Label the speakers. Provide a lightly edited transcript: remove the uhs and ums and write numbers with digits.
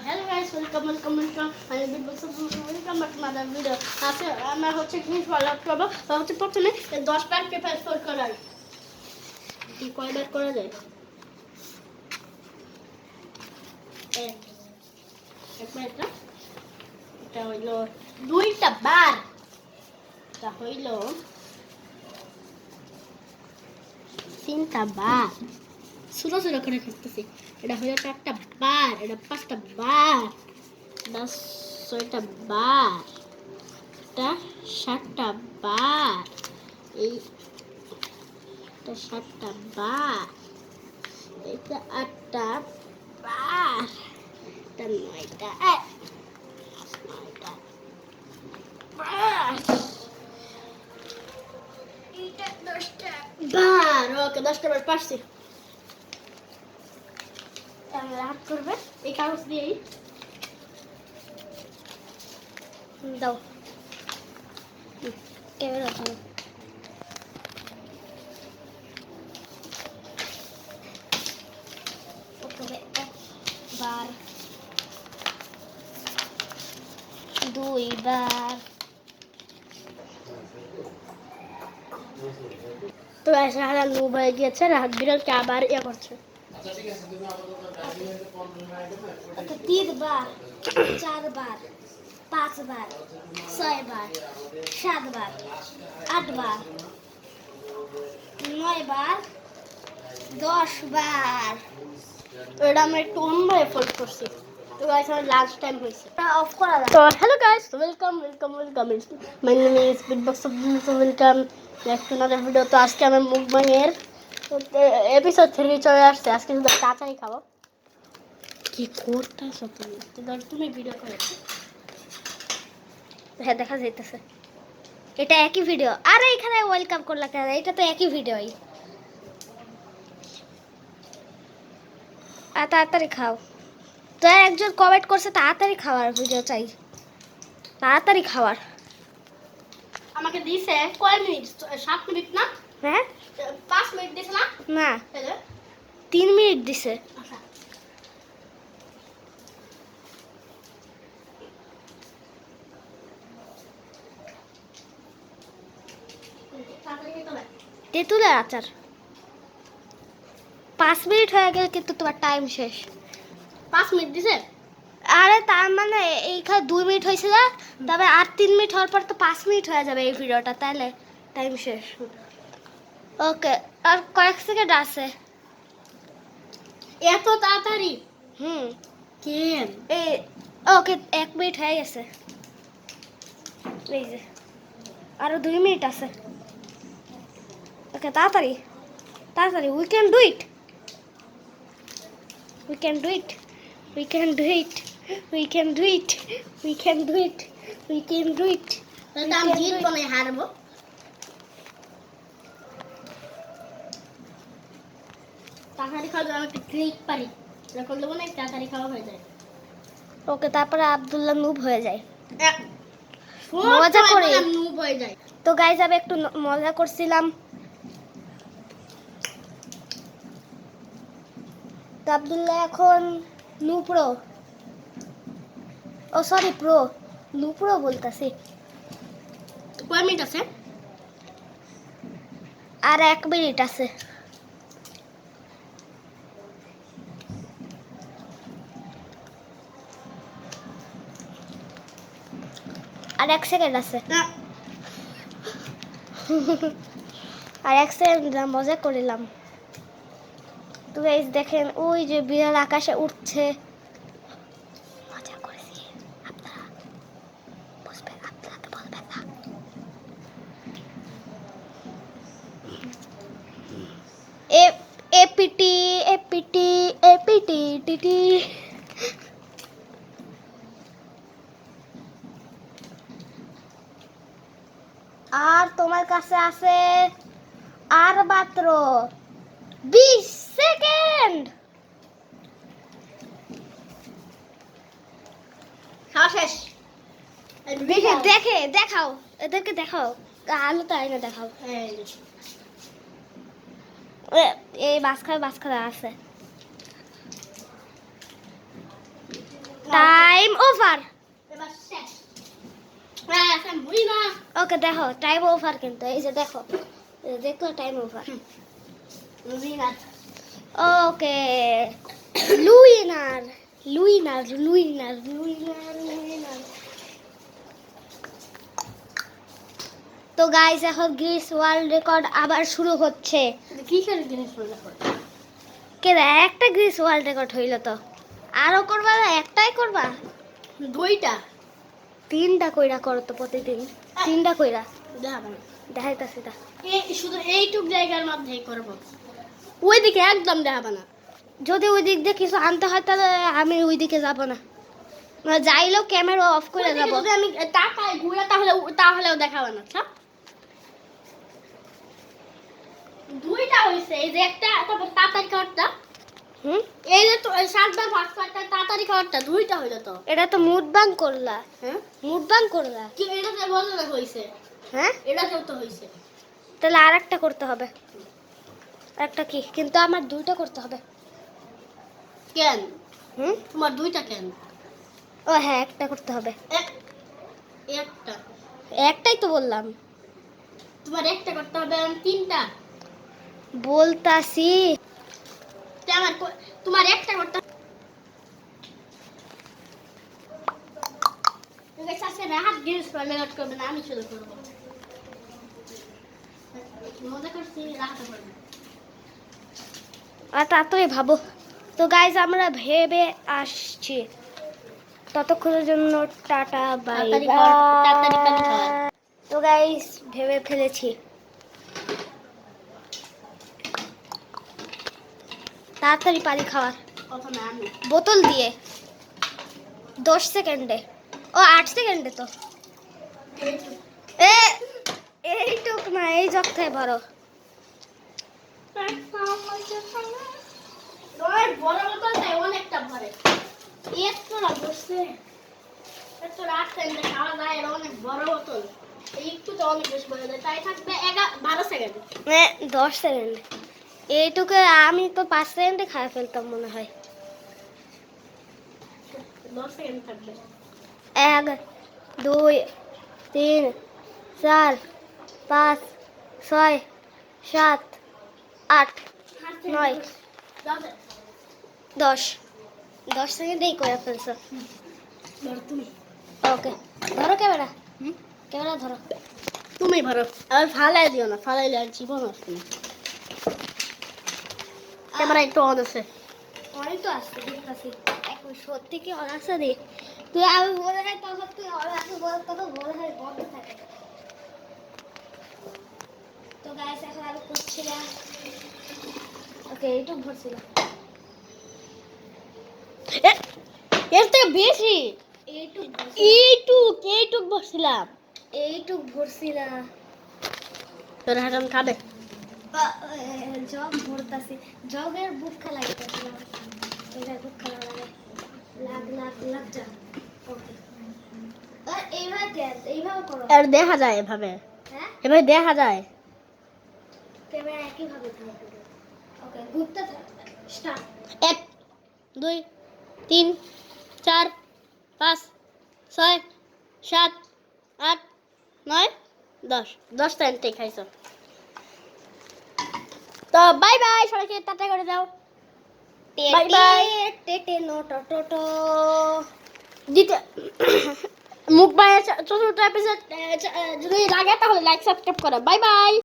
Speaker 1: Hello guys, welcome. My name is welcome back to my video. আজকে আমরা হচ্ছে কি ফলো করব? হচ্ছে প্রথমে 10টা পেপার ফোল্ড করা। কি কয়বার করা যায়? একবার এটা হইলো 2টা বার। এটা হইলো 3টা বার। ছোটো ছোটো করে করতেছি। এটা হলো 4টা বার, এটা 5টা বার, এটা 6টা বার, এটা 7টা বার, এটা 7টা বার, এটা 8টা বার, এটা 9টা বার, এটা 10টা বার। ওকে, 10টা বার পারছি। রাত করবে এই কাগজ দিয়েই দাও ক্যামেরা ধরো। প্রথমে 1 বার, 2 বার। তো ऐसा हाल नो হয়ে গিয়েছে, রাত বিড়ালকে আবার ইয়া করছে। আচ্ছা ঠিক আছে, তুমি আপাতত গাড়ি হইতে 15 মিনিট দেবে। আচ্ছা 3 বার, 4 বার, 5 বার, 6 বার, 7 বার, 8 বার, 9 বার, 10 বার। তো এটা আমরা একটু অন্যভাবে ফোল্ড করছি। তো গাইস আমার লাস্ট টাইম হয়েছে, অফ করা যায়। তো hello guys, welcome. My name is Beatbox off welcome back to another video. তো আজকে আমি মুকবাংয়ের এপিসোড 3 চলে আসছে। আজকে শুধু চাচাই খাবো। কি করতেছ তুমি? তো তুমি ভিডিও করো। হ্যাঁ দেখা যাইতেছে এটা একই ভিডিও। আরে এখানে ওয়েলকাম করলা কেন? এটা তো একই ভিডিওই। আর তাড়াতাড়ি খাও। তো একজন কমেন্ট করছে তাড়াতাড়ি খাওয়ার ভিডিও চাই, তাড়াতাড়ি খাওয়ার। আমাকে দিছে কয় মিনিট? 7 মিনিট না? হ্যাঁ 5 মিনিট দিছে না? না 3 মিনিট দিছে। আচ্ছা তেঁতুলের আচার 5 মিনিট হয়ে গেল কিন্তু তোমার টাইম শেষ। 5 মিনিট দিছে? আরে তার মানে এইখানে 2 মিনিট হয়েছে না, তবে আর 3 মিনিট হওয়ার পর তো 5 মিনিট হয়ে যাবে এই ভিডিওটা, তাহলে টাইম শেষ। ওকে, আর কয়েক সেকেন্ড আছে। এত তাড়াতাড়ি? কেন? এই ওকে 1 মিনিট হয়ে গেছে। এই যে আরো 2 মিনিট আছে। ওকে তাড়াতাড়ি তাড়াতাড়ি, we can do it, we can do it, we can do it, we can do it, we can do it, we can do it. আমি জিতবো না, হারবো। তাড়াতাড়ি খাওয়া যায়, আমি একটা ক্লিক পারি রেকর্ড দেবো না, তাড়াতাড়ি খাওয়া হয়ে যায়। ওকে, তারপরে আব্দুল্লাহ নুব হয়ে যায়। মজা করে নুব হয়ে যায়। তো গাইজ আমি একটু মজা করছিলাম। তো আব্দুল্লাহ এখন নুপ্রো, ও সরি প্রো, নুপ্রো বলতেছি। কয় মিনিট আছে? আর 1 মিনিট আছে। আর 1 সেকেন্ড আছে। আর 1 সেকেন্ড মজা করিলাম। তো গাইস দেখেন ওই যে বিড়াল আকাশে উঠছে, মজা করেছি। আপনারা বুঝবেন, আপনারা তো বলবেন না। এপিটি এপিটি এপিটি টিটি। আর তোমার কাছে আছে আর মাত্র 20 সেকেন্ড। শেষ। দেখে দেখাও, এদেরকে দেখাও, আলোতে আইনা দেখাও। এই মাঝখানে আছে।
Speaker 2: Time over.
Speaker 1: এবার শেষ। হ্যাঁ স্যাম বুঝি না।
Speaker 2: ওকে দেখো টাইম ওভার, কিন্তু এই যে দেখো, দেখো টাইম ওভার।
Speaker 1: উইনার।
Speaker 2: ওকে লুইনার লুইনার লুইনার লুইনার লুইনার। তো গাইস এখন গ্রিস ওয়ার্ল্ড রেকর্ড আবার শুরু হচ্ছে।
Speaker 1: কিসের জিনিস মনে করে?
Speaker 2: কেন একটা গ্রিস ওয়ার্ল্ড রেকর্ড হইল তো আরো করবা না? একটাই করবা?
Speaker 1: দুইটা।
Speaker 2: তিনটা কইরা করো তো প্রতিদিন, তিনটা কইরা
Speaker 1: দেখাবো না।
Speaker 2: দেখাইতাছি তা।
Speaker 1: শুধু এইটুক জায়গার মধ্যেই করবো, ওইদিকে একদম দেখাবো না।
Speaker 2: যদি ওই দিক দিয়ে কিছু আনতে হয় তাহলে আমি ওই দিকে যাব না, যাইলেও ক্যামেরা অফ করে
Speaker 1: ওইদিকে
Speaker 2: যাব।
Speaker 1: যদি আমি তাকাই ঘুরে তাহলেও দেখাবো না। আচ্ছা দুইটা হইছে, এই যে একটা, তারপর তাড়াতাড়ি খাওয়ারটা,
Speaker 2: হুম,
Speaker 1: এই যে তো সাতবার ভাগ করতে তাড়াতাড়ি খাওয়ারটা, দুইটা হইলো তো।
Speaker 2: এটা তো মুডবাং করলা,
Speaker 1: হ্যাঁ
Speaker 2: মুডবাং করলা।
Speaker 1: কি এটা যে বলো না হইছে,
Speaker 2: হ্যাঁ
Speaker 1: এটা তো হইছে।
Speaker 2: তাহলে আর একটা করতে হবে। একটা কি, কিন্তু আমার দুইটা করতে হবে।
Speaker 1: কেন
Speaker 2: হুম,
Speaker 1: তোমার দুইটা কেন?
Speaker 2: ও হ্যাঁ একটা করতে হবে।
Speaker 1: একটা,
Speaker 2: একটাই তো বললাম।
Speaker 1: তোমার একটা করতে হবে, আমি তিনটা
Speaker 2: বলতাছি।
Speaker 1: তে আমার তোমার একটা করতে হবে। ঠিক আছে আজকে রাহাত গিরিশ রেকর্ড করবে না, আমি শুরু করবো। মজা করছি, রাহাত করবে।
Speaker 2: আর তাড়াতাড়ি ভাবো। তো গাইজ আমরা ভেবে আসছি, ততক্ষণের জন্য টাটা বাই
Speaker 1: তাড়াতাড়ি
Speaker 2: বাই।
Speaker 1: খাওয়ার, তাড়াতাড়ি পানি খাওয়ার।
Speaker 2: তো গাইজ ভেবে ফেলেছি, তাড়াতাড়ি পানি খাওয়ার,
Speaker 1: প্রথমে আমি
Speaker 2: বোতল দিয়ে 10 সেকেন্ডে, ও 8 সেকেন্ডে তো। এ এইটুক না, এই জগটাই বড়।
Speaker 1: বড় বোতলটা অনেকটা ভরে, এতটা বসছে, এত রাত টাইমে খাওয়া যায়, এর অনেক বড় বোতল, একটু তো অনেক বেশি ভরে যায়, তাই থাকবে 12 সেকেন্ড।
Speaker 2: 10 সেকেন্ড, এইটুকু আমি তো 5 সেকেন্ডে খাওয়া ফেলতাম মনে হয়।
Speaker 1: 10 সেকেন্ড থাকবে।
Speaker 2: 1 2 3 4 5 6 7 8 9 10 10 সেকেন্ডেই করে ফেলছো।
Speaker 1: তুমি
Speaker 2: ওকে ধরো ক্যামেরা, ক্যামেরা ধরো।
Speaker 1: তুমি ভরো, আর ফালাই দিও না, ফালাইলে আর জীবন আসবে না। ক্যামেরা একটু অন আছে।
Speaker 2: অনেক তো আসছে দেখতেছি, এখন সত্যি কি অন আছে রে? তুই আমি মনে হয় তখন তুই অন আছে বল, তত মনে হয় বন্ধ থাকে। তো গাইস এখন আমি করছিলাম, ওকে এইটুক ভরছিলাম,
Speaker 1: এর থেকে বেশি,
Speaker 2: এইটুক
Speaker 1: এইটুক বসছিলাম।
Speaker 2: এইটুক ভরছিলাম।
Speaker 1: তোর হারাম খাবে।
Speaker 2: জগ ভরতাছি, জগের বুক খেলা গেছিলাম, এটা বুক খেলা লাগে, লাগ লাগ লাগ যা। ওকে আর এইভাবে দেখ, এইভাবে করো।
Speaker 1: আর দেখা যায় এভাবে,
Speaker 2: হ্যাঁ
Speaker 1: এভাবে দেখা যায়।
Speaker 2: ক্যামেরা একই ভাবে থাকবে। ওকে ঘুরতে থাক, স্টার্ট।
Speaker 1: 1 2 3 4 5 6 7 8 9 10, 10 টাইমটাই খাইছো। তো বাই বাই, সবাইকে টাটা করে দাও। Bye bye.
Speaker 2: টেটে নো টোটো।
Speaker 1: দ্বিতীয় মুখ বাইরে চতুর্থ এপিসোড যদি লাগে তাহলে লাইক সাবস্ক্রাইব করো। Bye by.